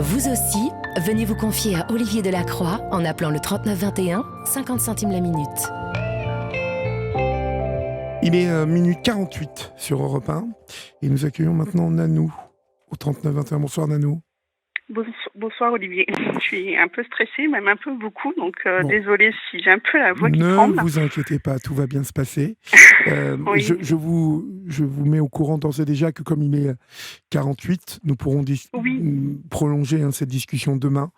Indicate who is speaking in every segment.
Speaker 1: Vous aussi, venez vous confier à Olivier Delacroix en appelant le 3921, 50 centimes la minute.
Speaker 2: Il est minute 48 sur Europe 1 et nous accueillons maintenant Nanou au 3921. Bonsoir Nanou.
Speaker 3: Bonsoir Olivier. Je suis un peu stressée, même un peu beaucoup, donc
Speaker 2: Bon.
Speaker 3: Désolée si j'ai un peu la voix qui
Speaker 2: Ne
Speaker 3: tremble.
Speaker 2: vous inquiétez pas, tout va bien se passer.
Speaker 3: Oui.
Speaker 2: je vous mets au courant d'ores et déjà que comme il est 48, nous pourrons prolonger cette discussion demain.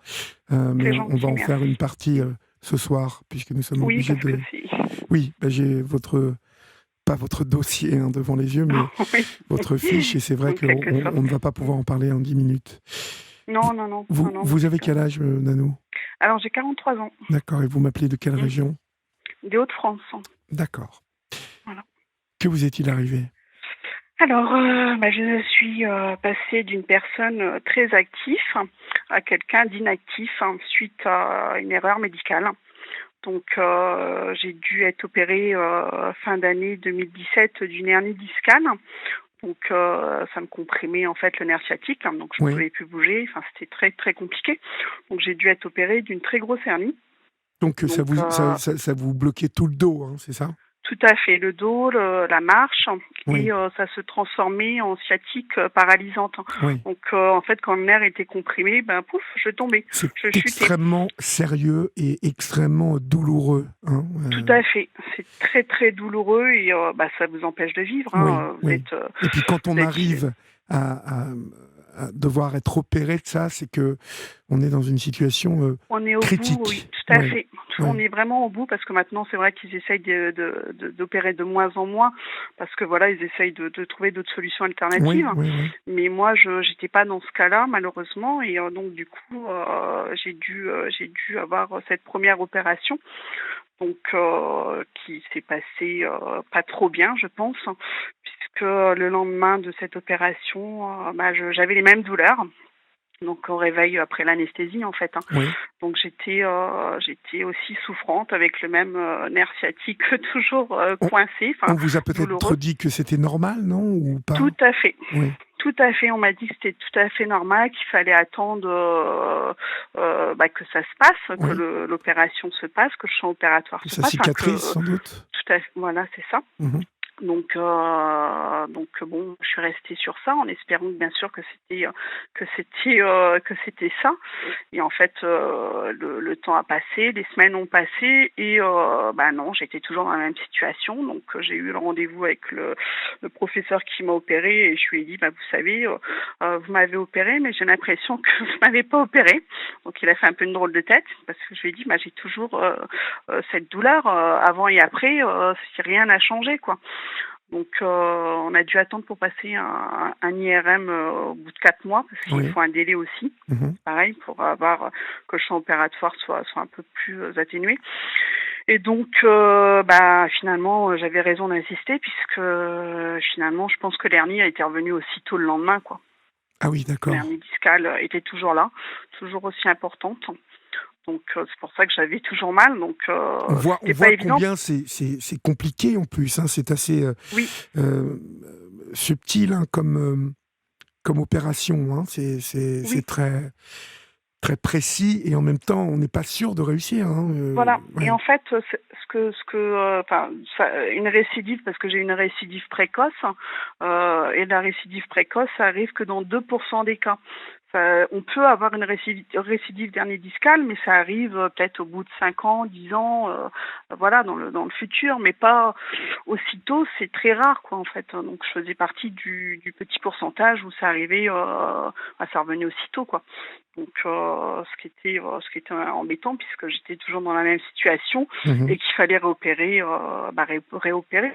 Speaker 2: Mais
Speaker 3: gentil,
Speaker 2: on va en
Speaker 3: merci.
Speaker 2: faire une partie ce soir, puisque nous sommes obligés de... Oui, j'ai pas votre dossier devant les yeux, mais votre fiche, et c'est vrai qu'on ne va pas pouvoir en parler en 10 minutes.
Speaker 3: Non.
Speaker 2: Vous avez quel âge, Nanou ?
Speaker 3: Alors, j'ai 43 ans.
Speaker 2: D'accord, et vous m'appelez de quelle région ?
Speaker 3: Des Hauts-de-France.
Speaker 2: D'accord.
Speaker 3: Voilà.
Speaker 2: Que vous est-il arrivé ?
Speaker 3: Alors, je suis passée d'une personne très active à quelqu'un d'inactif suite à une erreur médicale. Donc, j'ai dû être opérée fin d'année 2017 d'une hernie discale. Donc, ça me comprimait en fait le nerf sciatique, donc je ne pouvais plus bouger. Enfin, c'était très très compliqué. Donc, j'ai dû être opérée d'une très grosse hernie.
Speaker 2: Donc ça vous bloquait tout le dos, c'est ça ?
Speaker 3: Tout à fait, le dos, la marche, et ça se transformait en sciatique paralysante. Donc, en fait, quand le nerf était comprimé, pouf, je tombais.
Speaker 2: C'est extrêmêmement sérieux et extrêmement douloureux.
Speaker 3: Tout à fait, c'est très très douloureux et ça vous empêche de vivre.
Speaker 2: Et puis quand on arrive à devoir être opéré de ça, c'est que on est dans une situation
Speaker 3: on est au
Speaker 2: critique.
Speaker 3: bout, oui, tout à fait. On est vraiment au bout parce que maintenant, c'est vrai qu'ils essayent d'opérer de moins en moins parce que voilà, ils essayent de trouver d'autres solutions alternatives. Mais moi, je n'étais pas dans ce cas-là, malheureusement, et donc du coup, j'ai dû avoir cette première opération. Donc, qui s'est passé pas trop bien, je pense, puisque le lendemain de cette opération, j'avais les mêmes douleurs. Donc, au réveil après l'anesthésie, en fait. Donc, j'étais aussi souffrante avec le même nerf sciatique toujours coincé.
Speaker 2: On vous a peut-être dit que c'était normal, non, ou pas ?
Speaker 3: Tout à fait. Tout à fait, on m'a dit que c'était tout à fait normal, qu'il fallait attendre que ça se passe, que l'opération se passe, que le champ opératoire se passe.
Speaker 2: Ça cicatrise sans doute.
Speaker 3: Tout à fait, voilà, c'est ça. Donc bon, je suis restée sur ça en espérant bien sûr que c'était ça. Et en fait, le temps a passé, les semaines ont passé et non, j'étais toujours dans la même situation. Donc j'ai eu le rendez-vous avec le professeur qui m'a opéré et je lui ai dit vous savez, vous m'avez opéré, mais j'ai l'impression que vous m'avez pas opéré. Donc il a fait un peu une drôle de tête parce que je lui ai dit j'ai toujours cette douleur avant et après, si rien n'a changé quoi. Donc, on a dû attendre pour passer un IRM au bout de 4 mois, parce qu'il faut un délai aussi, pareil, pour avoir que le champ opératoire soit un peu plus atténué. Et donc, finalement, j'avais raison d'insister, puisque finalement, je pense que l'hernie a été revenue aussitôt le lendemain, quoi.
Speaker 2: Ah oui, d'accord.
Speaker 3: L'hernie discale était toujours là, toujours aussi importante. Donc, c'est pour ça que j'avais toujours mal. Donc,
Speaker 2: on voit combien c'est compliqué en plus. C'est assez subtil comme opération. C'est très, très précis et en même temps, on n'est pas sûr de réussir.
Speaker 3: Voilà. Et en fait, une récidive, parce que j'ai une récidive précoce, et la récidive précoce, ça arrive que dans 2% des cas. On peut avoir une récidive d'hernie discale, mais ça arrive peut-être au bout de 5 ans, 10 ans, dans le futur, mais pas aussitôt. C'est très rare, quoi, en fait. Donc, je faisais partie du petit pourcentage où ça arrivait, ça revenait aussitôt, quoi. Donc, ce qui était embêtant, puisque j'étais toujours dans la même situation et qu'il fallait réopérer,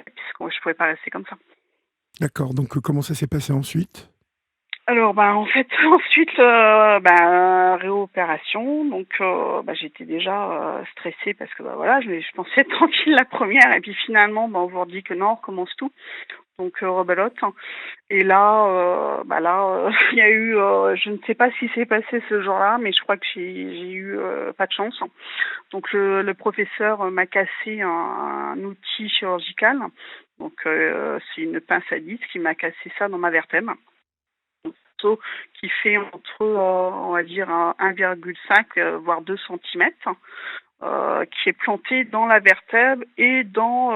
Speaker 3: puisque je pouvais pas rester comme ça.
Speaker 2: D'accord. Donc, comment ça s'est passé ensuite ?
Speaker 3: Alors, en fait, ensuite, réopération. Donc, j'étais déjà stressée parce que, je pensais être tranquille la première. Et puis, finalement, on vous redit que non, on recommence tout. Donc, rebelote. Et là, il y a eu, je ne sais pas ce qui s'est passé ce jour-là, mais je crois que j'ai eu pas de chance. Donc, le professeur m'a cassé un outil chirurgical. Donc, c'est une pince à disque qui m'a cassé ça dans ma vertèbre. morceau qui fait entre, on va dire, 1,5 voire 2 centimètres, qui est planté dans la vertèbre et dans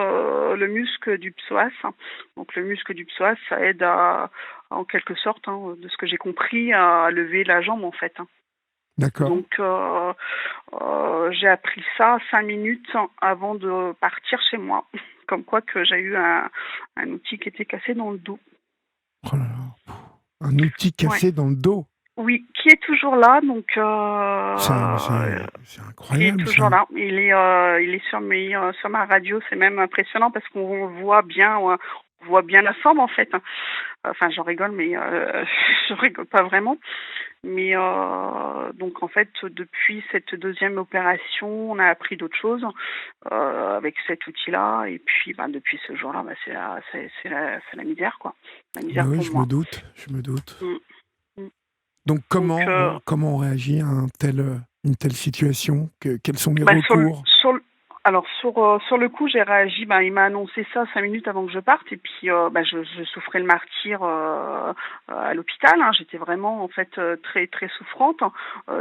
Speaker 3: le muscle du psoas. Donc le muscle du psoas, ça aide en quelque sorte, de ce que j'ai compris, à lever la jambe en fait.
Speaker 2: D'accord.
Speaker 3: Donc j'ai appris ça 5 minutes avant de partir chez moi. Comme quoi que j'ai eu un outil qui était cassé dans le dos.
Speaker 2: Oh là là. Un outil cassé dans le dos.
Speaker 3: Oui, qui est toujours là, donc
Speaker 2: c'est incroyable.
Speaker 3: Il est toujours là. Il est sur ma radio. C'est même impressionnant parce qu'on voit bien la forme en fait. Enfin, j'en rigole, mais je rigole pas vraiment. Mais donc en fait, depuis cette deuxième opération, on a appris d'autres choses avec cet outil-là. Et puis, depuis ce jour-là, c'est la misère, quoi. La misère pour moi.
Speaker 2: Je me doute. Donc comment on réagit à une telle situation? Quels sont les recours?
Speaker 3: Sur le coup, j'ai réagi. Il m'a annoncé ça 5 minutes avant que je parte, et puis je souffrais le martyre à l'hôpital. J'étais vraiment en fait très très souffrante.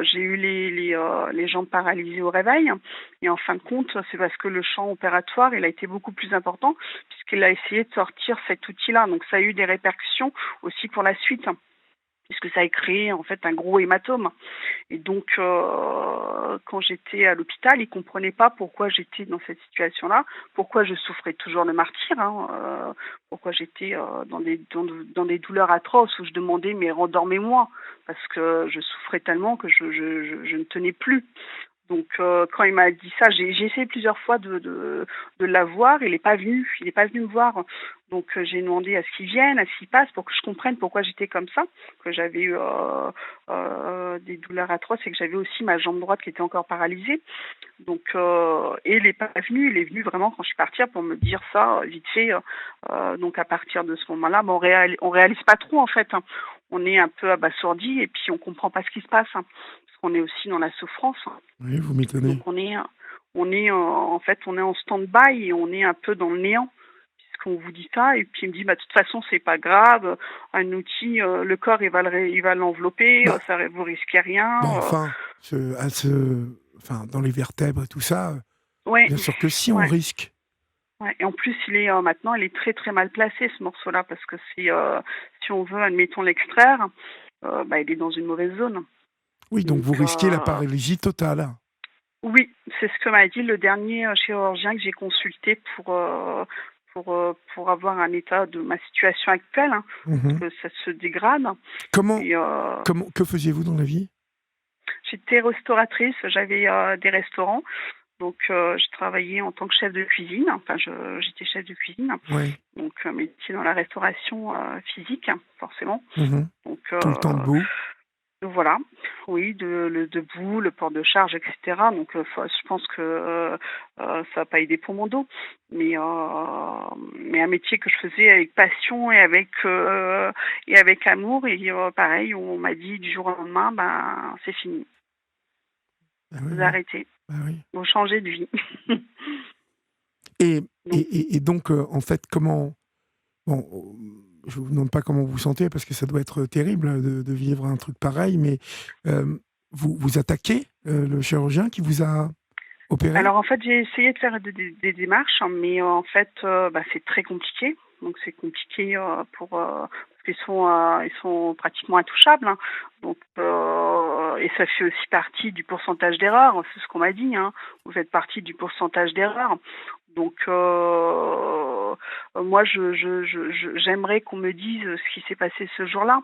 Speaker 3: J'ai eu les jambes paralysées au réveil, et en fin de compte, c'est parce que le champ opératoire il a été beaucoup plus important puisqu'il a essayé de sortir cet outil-là. Donc ça a eu des répercussions aussi pour la suite, puisque ça a créé en fait un gros hématome. Et donc, quand j'étais à l'hôpital, ils ne comprenaient pas pourquoi j'étais dans cette situation-là, pourquoi je souffrais toujours le martyre, pourquoi j'étais dans des douleurs atroces où je demandais « mais rendormez-moi » parce que je souffrais tellement que je ne tenais plus. Donc quand il m'a dit ça, j'ai essayé plusieurs fois de l'avoir, il n'est pas venu me voir. Donc j'ai demandé à ce qu'il vienne, à ce qu'il passe pour que je comprenne pourquoi j'étais comme ça, que j'avais eu des douleurs atroces et que j'avais aussi ma jambe droite qui était encore paralysée. Donc et il n'est pas venu, il est venu vraiment quand je suis partie pour me dire ça vite fait. Donc à partir de ce moment-là, on réalise pas trop en fait. On est un peu abasourdi et puis on comprend pas ce qui se passe. On est aussi dans la souffrance.
Speaker 2: Oui, vous m'étonnez.
Speaker 3: Donc on est en stand-by et on est un peu dans le néant puisqu'on vous dit ça et puis il me dit de toute façon c'est pas grave, un outil, le corps il va l'envelopper, ça vous risquez rien.
Speaker 2: Dans les vertèbres et tout ça, bien sûr que si on risque.
Speaker 3: Ouais. Et en plus maintenant il est très très mal placé ce morceau-là parce que si on veut admettons l'extraire, il est dans une mauvaise zone.
Speaker 2: Oui, donc vous risquez la paralysie totale.
Speaker 3: Oui, c'est ce que m'a dit le dernier chirurgien que j'ai consulté pour avoir un état de ma situation actuelle, parce que ça se dégrade.
Speaker 2: Que faisiez-vous dans la vie?
Speaker 3: J'étais restauratrice, j'avais des restaurants, donc je travaillais en tant que chef de cuisine, j'étais chef de cuisine, donc métier dans la restauration physique, forcément. Donc,
Speaker 2: tout le temps debout.
Speaker 3: Voilà, oui, le debout, le port de charge, etc. Donc, je pense que ça n'a pas aidé pour mon dos, mais un métier que je faisais avec passion et avec amour. Et pareil, on m'a dit du jour au lendemain, c'est fini. Vous arrêtez, vous changez de vie.
Speaker 2: Et donc, en fait, comment... Bon, je ne vous demande pas comment vous vous sentez, parce que ça doit être terrible de vivre un truc pareil, mais vous attaquez le chirurgien qui vous a opéré? Alors,
Speaker 3: en fait, j'ai essayé de faire des démarches, mais en fait, c'est très compliqué. Donc, c'est compliqué parce qu'ils sont pratiquement intouchables. Donc, et ça fait aussi partie du pourcentage d'erreur. C'est ce qu'on m'a dit. Vous faites partie du pourcentage d'erreur. Donc, moi, j'aimerais qu'on me dise ce qui s'est passé ce jour-là,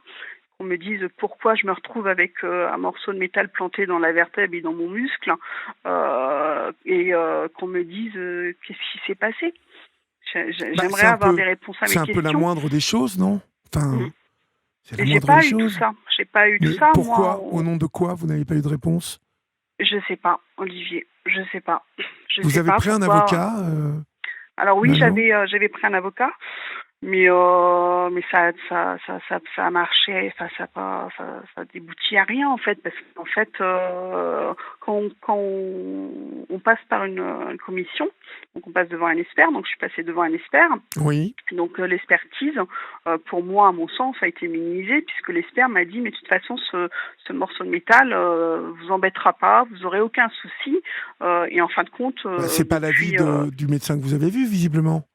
Speaker 3: qu'on me dise pourquoi je me retrouve avec un morceau de métal planté dans la vertèbre et dans mon muscle, et qu'on me dise qu'est-ce qui s'est passé. J'aimerais avoir des réponses à mes questions.
Speaker 2: C'est un peu la moindre des choses, non? C'est la moindre des choses.
Speaker 3: J'ai pas eu tout ça.
Speaker 2: Pourquoi, au nom de quoi, vous n'avez pas eu de réponse?
Speaker 3: Je sais pas, Olivier. Je sais pas.
Speaker 2: Vous avez pris un avocat?
Speaker 3: Alors oui, j'avais pris un avocat. Mais ça a marché, enfin ça déboutit à rien en fait, parce qu'en fait quand on passe par une commission, donc on passe devant un expert, donc je suis passée devant un expert.
Speaker 2: Oui.
Speaker 3: Donc l'expertise, pour moi à mon sens, a été minimisée, puisque l'expert m'a dit mais de toute façon ce morceau de métal vous embêtera pas, vous aurez aucun souci, et en fin de compte
Speaker 2: c'est pas l'avis du médecin que vous avez vu visiblement.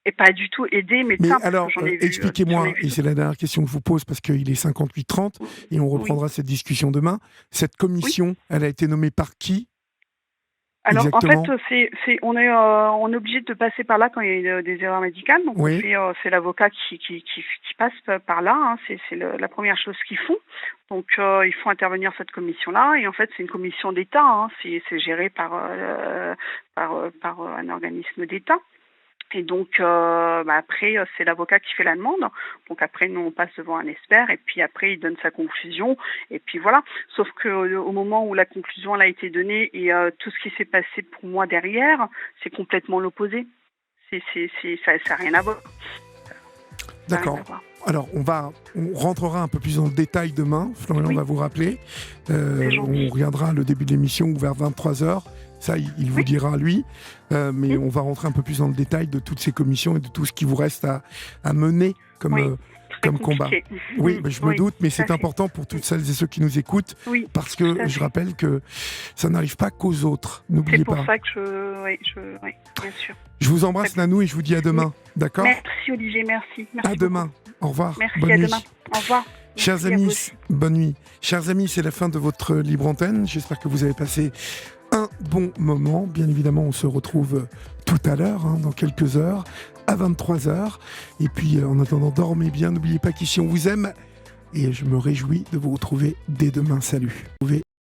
Speaker 3: Et pas du tout aider médecin.
Speaker 2: Mais alors, expliquez-moi, et c'est la dernière question que je vous pose parce qu'il est 58-30 et on reprendra cette discussion demain. Cette commission, elle a été nommée par qui?
Speaker 3: Alors
Speaker 2: exactement?
Speaker 3: en fait, on est obligé de passer par là quand il y a des erreurs médicales. Donc c'est l'avocat qui passe par là. Hein. C'est la première chose qu'ils font. Donc ils font intervenir cette commission-là. Et en fait, c'est une commission d'État. Hein. C'est géré par un organisme d'État. Et donc, après, c'est l'avocat qui fait la demande. Donc après, nous, on passe devant un expert et puis après, il donne sa conclusion. Et puis voilà. Sauf qu'au moment où la conclusion elle a été donnée et tout ce qui s'est passé pour moi derrière, c'est complètement l'opposé. Ça n'a rien à voir.
Speaker 2: D'accord. Alors, on rentrera un peu plus dans le détail demain. Florian va vous rappeler. On regardera le début de l'émission ou vers 23h. Ça, il vous dira, lui. Mais on va rentrer un peu plus dans le détail de toutes ces commissions et de tout ce qui vous reste à mener comme combat. Oui, mais je me doute, mais c'est important pour toutes celles et ceux qui nous écoutent, parce que je rappelle que ça n'arrive pas qu'aux autres. N'oubliez pas.
Speaker 3: C'est pour ça que bien sûr.
Speaker 2: Je vous embrasse, Nanou, et je vous dis à demain. D'accord ?
Speaker 3: Merci, Olivier, merci.
Speaker 2: À demain. Au revoir.
Speaker 3: Merci,
Speaker 2: bonne
Speaker 3: à
Speaker 2: nuit.
Speaker 3: demain. Au revoir.
Speaker 2: Chers amis, bonne nuit. Chers amis, c'est la fin de votre libre antenne. J'espère que vous avez passé un bon moment. Bien évidemment, on se retrouve tout à l'heure, dans quelques heures, à 23h. Et puis, en attendant, dormez bien. N'oubliez pas qu'ici, on vous aime. Et je me réjouis de vous retrouver dès demain. Salut.